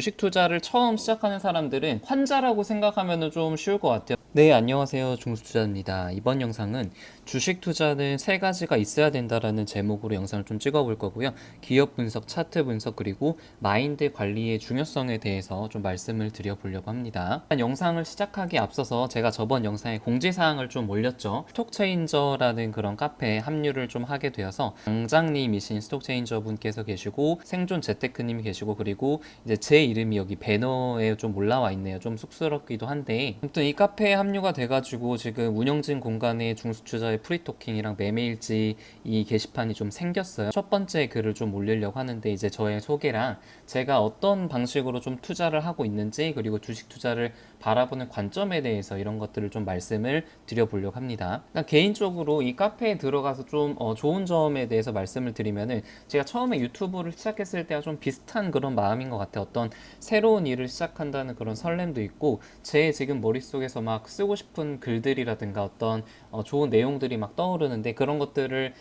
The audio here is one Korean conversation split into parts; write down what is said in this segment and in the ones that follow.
주식 투자를 처음 시작하는 사람들은 환자라고 생각하면 좀 쉬울 것 같아요. 네, 안녕하세요. 중수투자입니다. 이번 영상은 주식 투자는 세 가지가 있어야 된다라는 제목으로 영상을 좀 찍어볼 거고요. 기업 분석, 차트 분석, 그리고 마인드 관리의 중요성에 대해서 좀 말씀을 드려보려고 합니다. 영상을 시작하기 앞서서 제가 저번 영상에 공지사항을 좀 올렸죠. 스톡체인저라는 그런 카페에 합류를 좀 하게 되어서 당장님이신 스톡체인저 분께서 계시고 생존 재테크님이 계시고 그리고 이제 제 이름이 여기 배너에 좀 올라와 있네요. 좀 쑥스럽기도 한데 아무튼 이 카페에 합류가 돼가지고 지금 운영진 공간에 중수투자의 프리토킹이랑 매매일지 이 게시판이 좀 생겼어요. 첫 번째 글을 좀 올리려고 하는데 이제 저의 소개랑 제가 어떤 방식으로 좀 투자를 하고 있는지 그리고 주식 투자를 바라보는 관점에 대해서 이런 것들을 좀 말씀을 드려보려고 합니다. 개인적으로 이 카페에 들어가서 좀 좋은 점에 대해서 말씀을 드리면은 제가 처음에 유튜브를 시작했을 때와 좀 비슷한 그런 마음인 것 같아요. 어떤 새로운 일을 시작한다는 그런 설렘도 있고 제 지금 머릿속에서 막 쓰고 싶은 글들이라든가 어떤 좋은 내용들이 막 떠오르는데 그런 것들을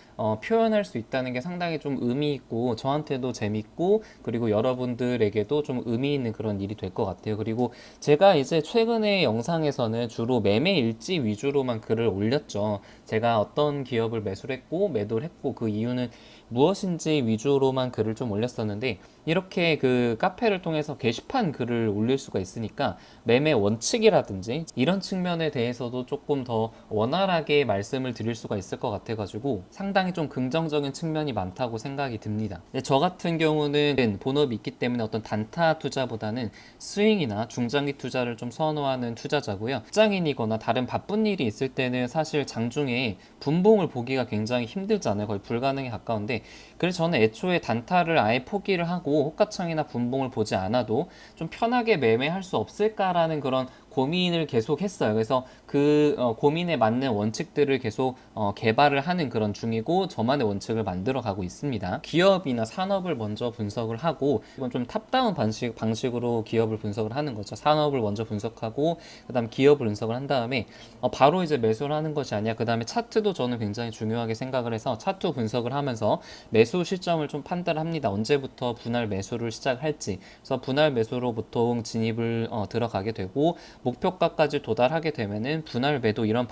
표현할 수 있다는 게 상당히 좀 의미 있고 저한테도 재밌고 그리고 여러분들에게도 좀 의미 있는 그런 일이 될 것 같아요. 그리고 제가 이제 최근에 영상에서는 주로 매매 일지 위주로만 글을 올렸죠. 제가 어떤 기업을 매수를 했고 매도를 했고 그 이유는 무엇인지 위주로만 글을 좀 올렸었는데 이렇게 그 카페를 통해서 게시판 글을 올릴 수가 있으니까 매매 원칙이라든지 이런 측면에 대해서도 조금 더 원활하게 말씀을 드릴 수가 있을 것 같아 가지고 상당히 좀 긍정적인 측면이 많다고 생각이 듭니다. 저 같은 경우는 본업이 있기 때문에 어떤 단타 투자보다는 스윙이나 중장기 투자를 좀 선호하는 투자자고요. 직장인이거나 다른 바쁜 일이 있을 때는 사실 장중에 분봉을 보기가 굉장히 힘들잖아요. 거의 불가능에 가까운데 그래서 저는 애초에 단타를 아예 포기를 하고 호가창이나 분봉을 보지 않아도 좀 편하게 매매할 수 없을까라는 그런 고민을 계속 했어요. 그래서 그 고민에 맞는 원칙들을 계속 개발을 하는 그런 중이고 저만의 원칙을 만들어 가고 있습니다. 기업이나 산업을 먼저 분석을 하고 이건 좀 탑다운 방식으로 기업을 분석을 하는 거죠. 산업을 먼저 분석하고 그다음 기업을 분석을 한 다음에 바로 이제 매수를 하는 것이 아니야. 그다음에 차트도 저는 굉장히 중요하게 생각을 해서 차트 분석을 하면서 매수 시점을 좀 판단합니다. 언제부터 분할 매수를 시작할지. 그래서 분할 매수로 보통 진입을 들어가게 되고 목표가까지 도달하게 되면은 분할 매도 이런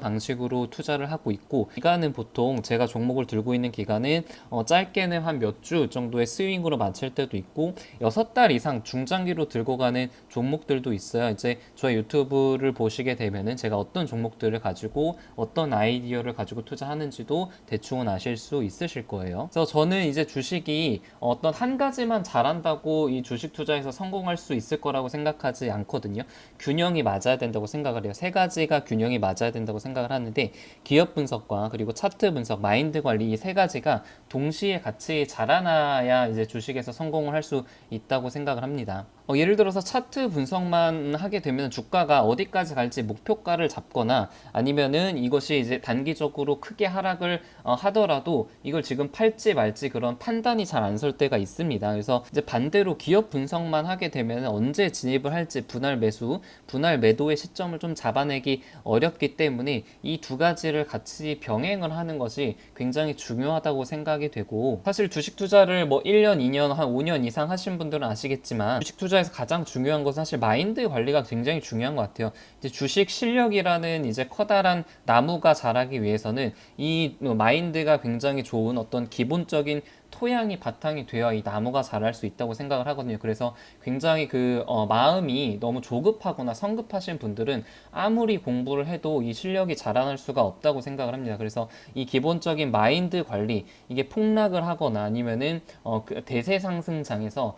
방식으로 투자를 하고 있고 기간은 보통 제가 종목을 들고 있는 기간은 짧게는 한 몇 주 정도의 스윙으로 마칠 때도 있고 6달 이상 중장기로 들고 가는 종목들도 있어요. 이제 저의 유튜브를 보시게 되면은 제가 어떤 종목들을 가지고 어떤 아이디어를 가지고 투자하는지도 대충은 아실 수 있으실 거예요. 그래서 저는 이제 주식이 어떤 한 가지만 잘한다고 이 주식 투자에서 성공할 수 있을 거라고 생각하지 않거든요. 균형이 맞아야 된다고 생각을 해요. 세 가지가 균형이 맞아야 된다고 생각을 하는데 기업 분석과 그리고 차트 분석, 마인드 관리 이 세 가지가 동시에 같이 자라나야 이제 주식에서 성공을 할 수 있다고 생각을 합니다. 예를 들어서 차트 분석만 하게 되면 주가가 어디까지 갈지 목표가를 잡거나 아니면은 이것이 이제 단기적으로 크게 하락을 하더라도 이걸 지금 팔지 말지 그런 판단이 잘 안 설 때가 있습니다. 그래서 이제 반대로 기업 분석만 하게 되면 언제 진입을 할지 분할 매수, 분할 매도의 시점을 좀 잡아내기 어렵기 때문에 이 두 가지를 같이 병행을 하는 것이 굉장히 중요하다고 생각이 되고 사실 주식 투자를 뭐 1년, 2년, 한 5년 이상 하신 분들은 아시겠지만 주식 투자에서 가장 중요한 것은 사실 마인드 관리가 굉장히 중요한 것 같아요. 이제 주식 실력이라는 이제 커다란 나무가 자라기 위해서는 이 마인드가 굉장히 좋은 어떤 기본적인 토양이 바탕이 되어 이 나무가 자랄 수 있다고 생각을 하거든요. 그래서 굉장히 그 마음이 너무 조급하거나 성급하신 분들은 아무리 공부를 해도 이 실력이 자라날 수가 없다고 생각을 합니다. 그래서 이 기본적인 마인드 관리 이게 폭락을 하거나 아니면은 그 대세 상승장에서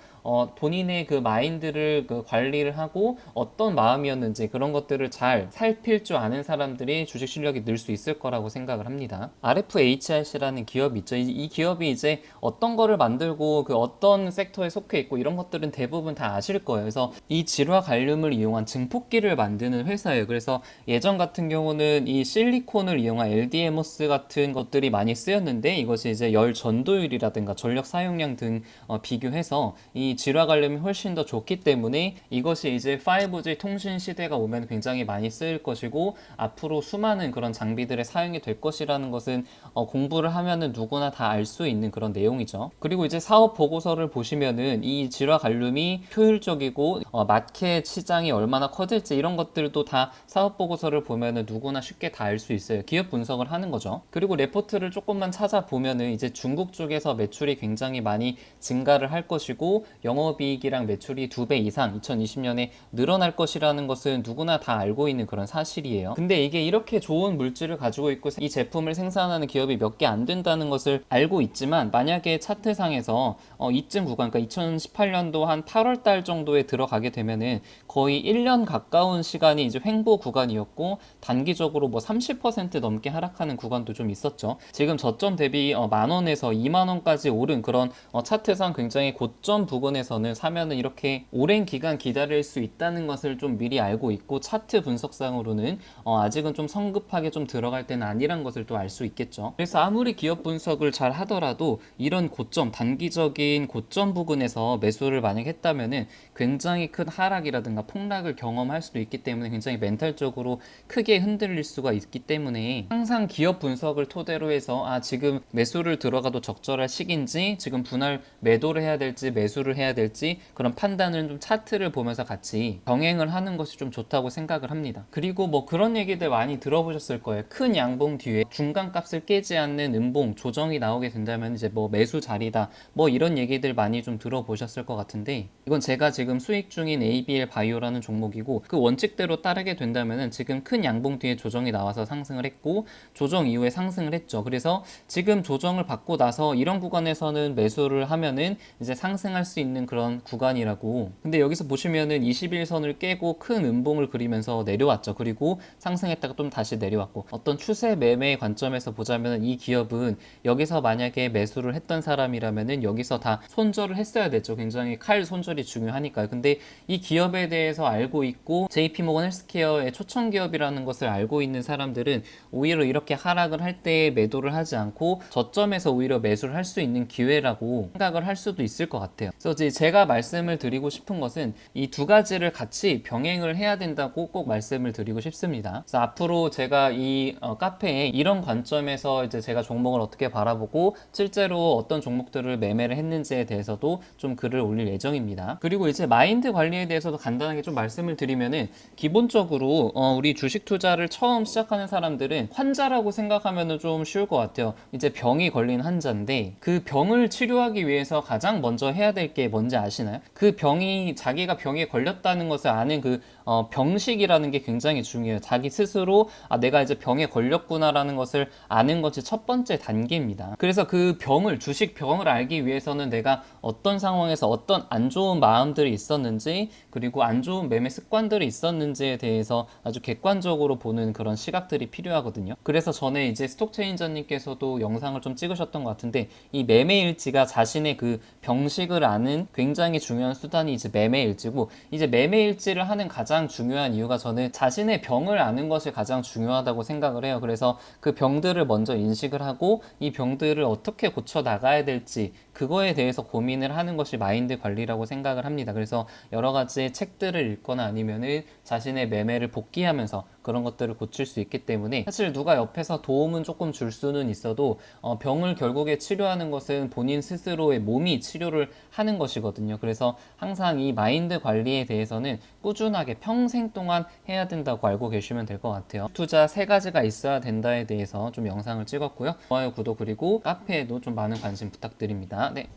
본인의 그 마인드를 그 관리를 하고 어떤 마음이었는지 그런 것들을 잘 살필 줄 아는 사람들이 주식 실력이 늘 수 있을 거라고 생각을 합니다. RFHRC라는 기업이 있죠. 이 기업이 이제 어떤 거를 만들고 그 어떤 섹터에 속해 있고 이런 것들은 대부분 다 아실 거예요. 그래서 이 질화 갈륨을 이용한 증폭기를 만드는 회사예요. 그래서 예전 같은 경우는 이 실리콘을 이용한 LDMOS 같은 것들이 많이 쓰였는데 이것이 이제 열 전도율이라든가 전력 사용량 등 비교해서 이 이 질화 관련이 훨씬 더 좋기 때문에 이것이 이제 5G 통신 시대가 오면 굉장히 많이 쓰일 것이고 앞으로 수많은 그런 장비들의 사용이 될 것이라는 것은 공부를 하면은 누구나 다 알 수 있는 그런 내용이죠. 그리고 이제 사업 보고서를 보시면은 이 질화 관lum이 효율적이고 마켓 시장이 얼마나 커질지 이런 것들도 다 사업 보고서를 보면은 누구나 쉽게 다 알 수 있어요. 기업 분석을 하는 거죠. 그리고 레포트를 조금만 찾아보면은 이제 중국 쪽에서 매출이 굉장히 많이 증가를 할 것이고 영업이익이랑 매출이 2배 이상 2020년에 늘어날 것이라는 것은 누구나 다 알고 있는 그런 사실이에요. 근데 이게 이렇게 좋은 물질을 가지고 있고 이 제품을 생산하는 기업이 몇 개 안 된다는 것을 알고 있지만 만약에 차트상에서 이쯤 구간, 그러니까 2018년도 한 8월 달 정도에 들어가게 되면은 거의 1년 가까운 시간이 이제 횡보 구간이었고 단기적으로 뭐 30% 넘게 하락하는 구간도 좀 있었죠. 지금 저점 대비 10,000원에서 20,000원까지 오른 그런 차트상 굉장히 고점 부근에서는 사면은 이렇게 오랜 기간 기다릴 수 있다는 것을 좀 미리 알고 있고 차트 분석상으로는 아직은 좀 성급하게 좀 들어갈 때는 아니란 것을 또 알 수 있겠죠. 그래서 아무리 기업 분석을 잘 하더라도 이런 고점, 단기적인 고점 부근에서 매수를 만약 했다면은 굉장히 큰 하락이라든가 폭락을 경험할 수도 있기 때문에 굉장히 멘탈적으로 크게 흔들릴 수가 있기 때문에 항상 기업 분석을 토대로 해서 지금 매수를 들어가도 적절할 시기인지 지금 분할 매도를 해야 될지 매수를 해야 될지 그런 판단을 좀 차트를 보면서 같이 병행을 하는 것이 좀 좋다고 생각을 합니다. 그리고 뭐 그런 얘기들 많이 들어보셨을 거예요. 큰 양봉 뒤에 중간 값을 깨지 않는 음봉 조정이 나오게 된다면 이제 뭐 매수 자리다 뭐 이런 얘기들 많이 좀 들어보셨을 것 같은데 이건 제가 지금 수익 중인 ABL 바이오라는 종목이고 그 원칙대로 따르게 된다면은 지금 큰 양봉 뒤에 조정이 나와서 상승을 했고 조정 이후에 상승을 했죠. 그래서 지금 조정을 받고 나서 이런 구간에서는 매수를 하면은 이제 상승할 수 있는 그런 구간이라고. 근데 여기서 보시면은 21선을 깨고 큰 음봉을 그리면서 내려왔죠. 그리고 상승했다가 좀 다시 내려왔고 어떤 추세 매매 관점에서 보자면 이 기업은 여기서 만약에 매수를 했던 사람이라면은 여기서 다 손절을 했어야 됐죠. 굉장히 칼 손절이 중요하니까요. 근데 이 기업에 대해서 알고 있고 JP모건 헬스케어의 초청 기업이라는 것을 알고 있는 사람들은 오히려 이렇게 하락을 할 때 매도를 하지 않고 저점에서 오히려 매수를 할 수 있는 기회라고 생각을 할 수도 있을 것 같아요. 그래서 이제 제가 말씀을 드리고 싶은 것은 이 두 가지를 같이 병행을 해야 된다고 꼭 말씀을 드리고 싶습니다. 그래서 앞으로 제가 이 카페에 이런 관점에서 이제 제가 종목을 어떻게 바라보고 실제로 어떤 종목들을 매매를 했는지에 대해서도 좀 글을 올릴 예정입니다. 그리고 이제 마인드 관리에 대해서도 간단하게 좀 말씀을 드리면은 기본적으로 우리 주식 투자를 처음 시작하는 사람들은 환자라고 생각하면은 좀 쉬울 것 같아요. 이제 병이 걸린 환자인데 그 병을 치료하기 위해서 가장 먼저 해야 될 게 뭔지 아시나요? 그 병이 자기가 병에 걸렸다는 것을 아는 그 병식이라는 게 굉장히 중요해요. 자기 스스로 내가 이제 병에 걸렸구나라는 것을 아는 것이 첫 번째 단계입니다. 그래서 그 병을 주식 병을 알기 위해서는 내가 어떤 상황에서 어떤 안 좋은 마음들이 있었는지 그리고 안 좋은 매매 습관들이 있었는지에 대해서 아주 객관적으로 보는 그런 시각들이 필요하거든요. 그래서 전에 이제 스톡체인저님께서도 영상을 좀 찍으셨던 것 같은데 이 매매일지가 자신의 그 병식을 아는 굉장히 중요한 수단이 이제 매매일지고 이제 매매일지를 하는 가장 중요한 이유가 저는 자신의 병을 아는 것이 가장 중요하다고 생각을 해요. 그래서 그 병들을 먼저 인식을 하고 이 병들을 어떻게 고쳐 나가야 될지 그거에 대해서 고민을 하는 것이 마인드 관리라고 생각을 합니다. 그래서 여러 가지 책들을 읽거나 아니면은 자신의 매매를 복귀하면서 그런 것들을 고칠 수 있기 때문에 사실 누가 옆에서 도움은 조금 줄 수는 있어도 병을 결국에 치료하는 것은 본인 스스로의 몸이 치료를 하는 것이거든요. 그래서 항상 이 마인드 관리에 대해서는 꾸준하게 평생 동안 해야 된다고 알고 계시면 될 것 같아요. 투자 세 가지가 있어야 된다에 대해서 좀 영상을 찍었고요. 좋아요, 구독 그리고 카페에도 좀 많은 관심 부탁드립니다. 네.